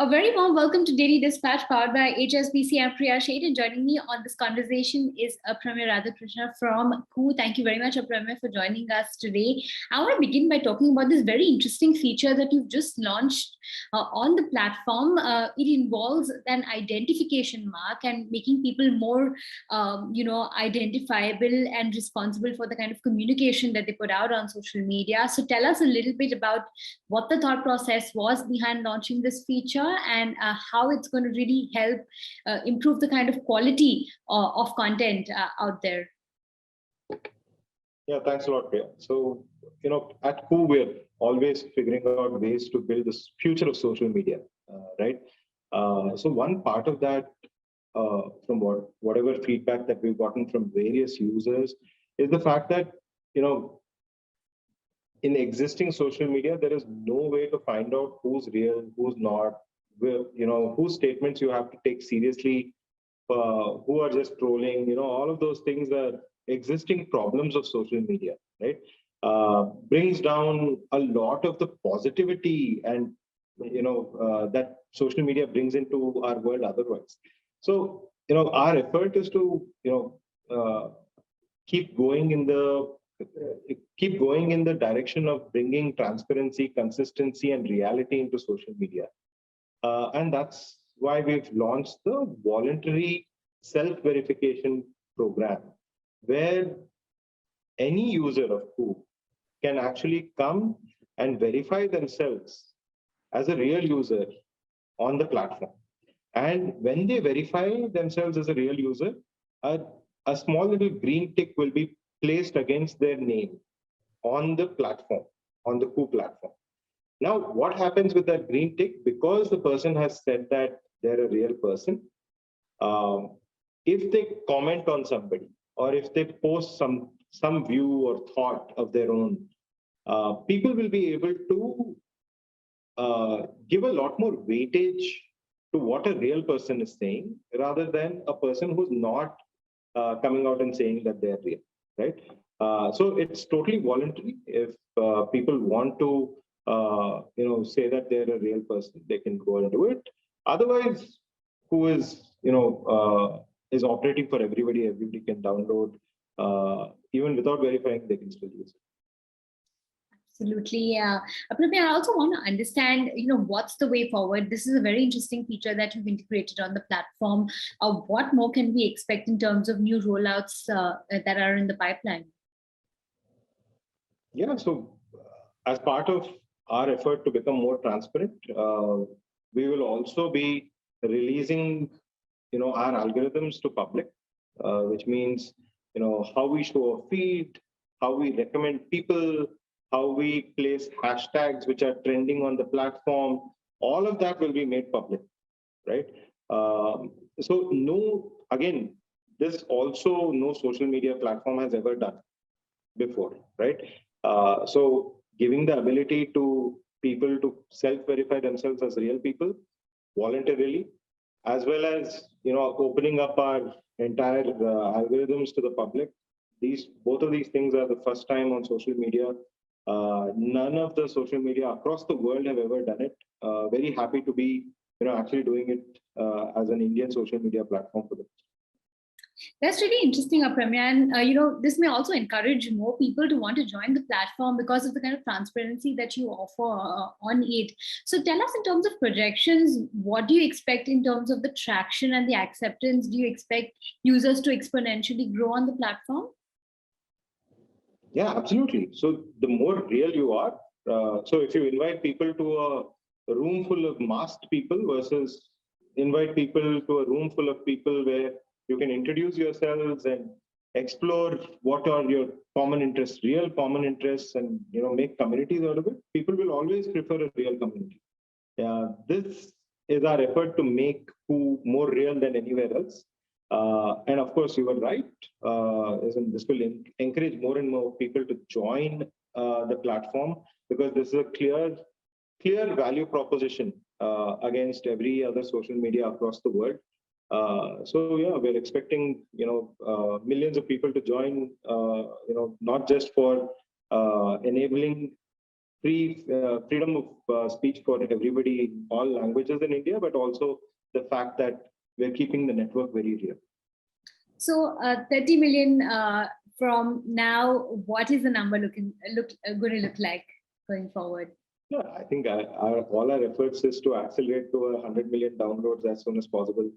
A very warm welcome to Daily Dispatch powered by HSBC. I'm Priya Sheth, and joining me on this conversation is Apramya Radhakrishna from Koo. Thank you very much, Apramya, for joining us today. I want to begin by talking about this very interesting feature that you've just launched on the platform. It involves an identification mark and making people more, identifiable and responsible for the kind of communication that they put out on social media. So tell us a little bit about what the thought process was behind launching this feature and how it's going to really help improve the kind of quality of content out there. Yeah, thanks a lot, Priya. So, at Koo, we're always figuring out ways to build the future of social media, right? So one part of that, from whatever feedback that we've gotten from various users, is the fact that, in existing social media, there is no way to find out who's real, who's not, whose statements you have to take seriously, who are just trolling, all of those things are existing problems of social media, right? Brings down a lot of the positivity and, that social media brings into our world otherwise. So, our effort is to, keep going in the direction of bringing transparency, consistency, and reality into social media. And that's why we've launched the voluntary self-verification program, where any user of Koo can actually come and verify themselves as a real user on the platform. And when they verify themselves as a real user, a small little green tick will be placed against their name on the platform, on the Koo platform. Now, what happens with that green tick? Because the person has said that they're a real person, if they comment on somebody or if they post some view or thought of their own, people will be able to give a lot more weightage to what a real person is saying rather than a person who's not coming out and saying that they're real, right? So it's totally voluntary. If people want to, say that they're a real person, they can go and do it. Otherwise, Koo is, is operating for everybody. Everybody can download, even without verifying, they can still use it. Absolutely. Apramya, I also want to understand, what's the way forward? This is a very interesting feature that you've integrated on the platform. What more can we expect in terms of new rollouts that are in the pipeline? Yeah, so as part of our effort to become more transparent, we will also be releasing, our algorithms to public, which means, how we show a feed, how we recommend people, how we place hashtags which are trending on the platform. All of that will be made public, right? So this also no social media platform has ever done before, right? So giving the ability to people to self-verify themselves as real people voluntarily, as well as, opening up our entire algorithms to the public. Both of these things are the first time on social media. None of the social media across the world have ever done it. Very happy to be, actually doing it as an Indian social media platform for them. That's really interesting, Apramya. And, this may also encourage more people to want to join the platform because of the kind of transparency that you offer on it. So tell us, in terms of projections, what do you expect in terms of the traction and the acceptance? Do you expect users to exponentially grow on the platform? Yeah, absolutely. So the more real you are, so if you invite people to a room full of masked people versus invite people to a room full of people where you can introduce yourselves and explore what are your common interests, real common interests, and make communities out of it, people will always prefer a real community. This is our effort to make Koo more real than anywhere else. And of course, you were right. This will encourage more and more people to join the platform, because this is a clear value proposition against every other social media across the world. So yeah, we're expecting millions of people to join. Not just for enabling freedom of speech for everybody in all languages in India, but also the fact that we're keeping the network very real. So 30 million from now, what is the number going to look like going forward? Yeah, I think all our efforts is to accelerate to 100 million downloads as soon as possible.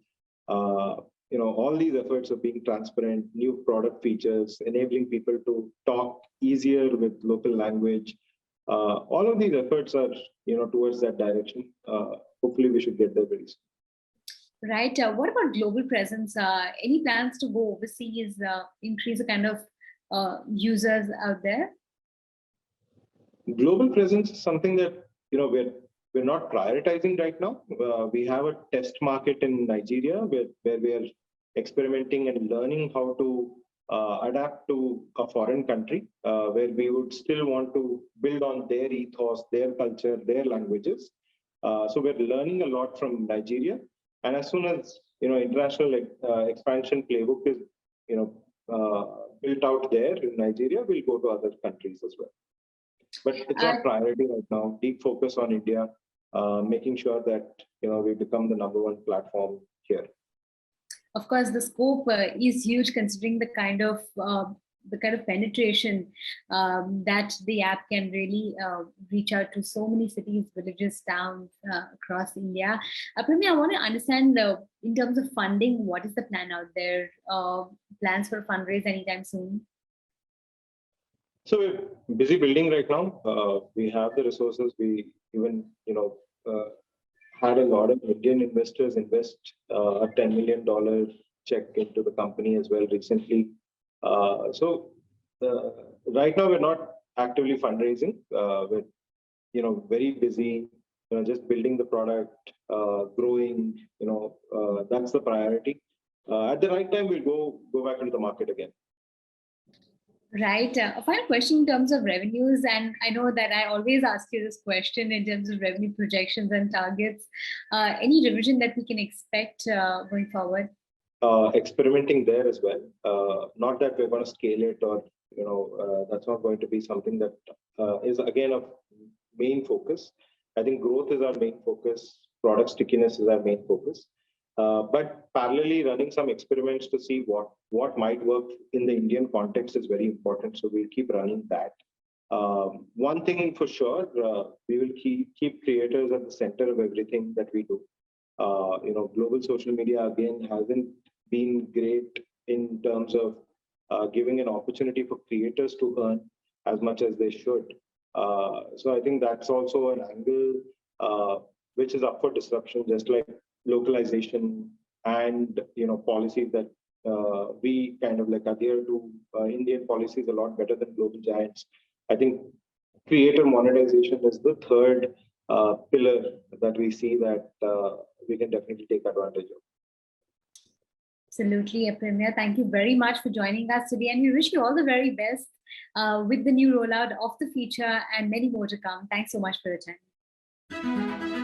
All these efforts of being transparent, new product features, enabling people to talk easier with local language. All of these efforts are, towards that direction. Hopefully, we should get there very soon. Right. What about global presence? Any plans to go overseas, increase the kind of users out there? Global presence is something that we're not prioritizing right now. We have a test market in Nigeria where we are experimenting and learning how to adapt to a foreign country, where we would still want to build on their ethos, their culture, their languages. So we're learning a lot from Nigeria, and as soon as international expansion playbook is built out there in Nigeria, we'll go to other countries as well. But it's our priority right now. Deep focus on India, making sure that we become the #1 platform here. Of course, the scope is huge, considering the kind of penetration that the app can really reach out to so many cities, villages, towns across India. Premi, I want to understand in terms of funding, what is the plan out there? Plans for fundraise anytime soon? So we're busy building right now. We have the resources. We even had a lot of Indian investors invest a $10 million check into the company as well recently. So right now we're not actively fundraising. We're very busy, just building the product, growing. That's the priority. At the right time, we'll go back into the market again. Right. A final question in terms of revenues, and I know that I always ask you this question in terms of revenue projections and targets. Any revision that we can expect going forward? Experimenting there as well. Not that we're going to scale it, or that's not going to be something that is again a main focus. I think growth is our main focus. Product stickiness is our main focus. But parallelly, running some experiments to see what might work in the Indian context is very important. So we'll keep running that. One thing for sure, we will keep creators at the center of everything that we do. Global social media again hasn't been great in terms of giving an opportunity for creators to earn as much as they should. So I think that's also an angle which is up for disruption, just like localization and policies that we kind of adhere to Indian policies a lot better than global giants. I think creator monetization is the third pillar that we see that we can definitely take advantage of. Absolutely, Premi. Thank you very much for joining us today, and we wish you all the very best with the new rollout of the feature and many more to come. Thanks so much for your time.